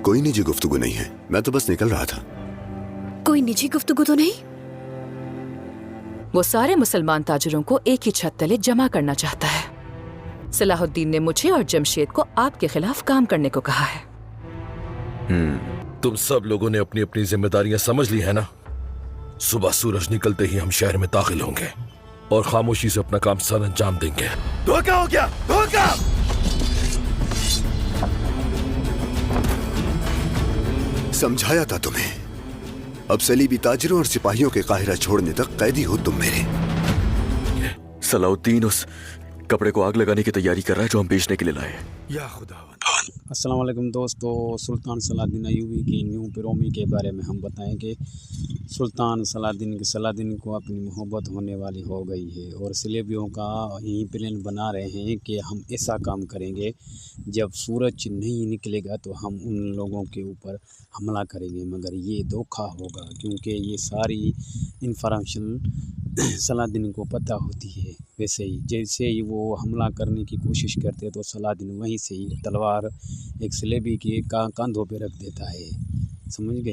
कोई निजी गुफ्तगू नहीं है, मैं तो बस निकल रहा था। कोई निजी गुफ्तगू तो नहीं? वो सारे मुसलमान ताजिरों को एक ही छत तले जमा करना चाहता है। सलाहुद्दीन ने मुझे और जमशेद को आपके खिलाफ काम करने को कहा है। तुम सब लोगों ने अपनी अपनी जिम्मेदारियां समझ ली है ना? सुबह सूरज निकलते ही हम शहर में दाखिल होंगे और खामोशी से अपना काम सर अंजाम देंगे। धोखा हो गया, धोखा! समझाया था तुम्हें, अब सलीबी ताजिरों और सिपाहियों के काहिरा छोड़ने तक कैदी हो तुम मेरे। सलाहुद्दीन उस कपड़े को आग लगाने की तैयारी कर रहा है जो हम बेचने के लिए लाए हैं। या खुदा। अस्सलाम वालेकुम दोस्तों, सुल्तान सलाहुद्दीन अय्यूबी की न्यू पिरोमी के बारे में हम बताएंगे। सुल्तान सलाहुद्दीन को अपनी मोहब्बत होने वाली हो गई है और सलेबियों का यही प्लान बना रहे हैं कि हम ऐसा काम करेंगे, जब सूरज नहीं निकलेगा तो हम उन लोगों के ऊपर हमला करेंगे। मगर ये धोखा होगा क्योंकि ये सारी इन्फॉर्मेशन सलाहुद्दीन को पता होती है। वैसे ही जैसे ही वो हमला करने की कोशिश करते तो सलाहुद्दीन वहीं से ही तलवार एक सलेबी के कंधों पे रख देता है। समझ गए?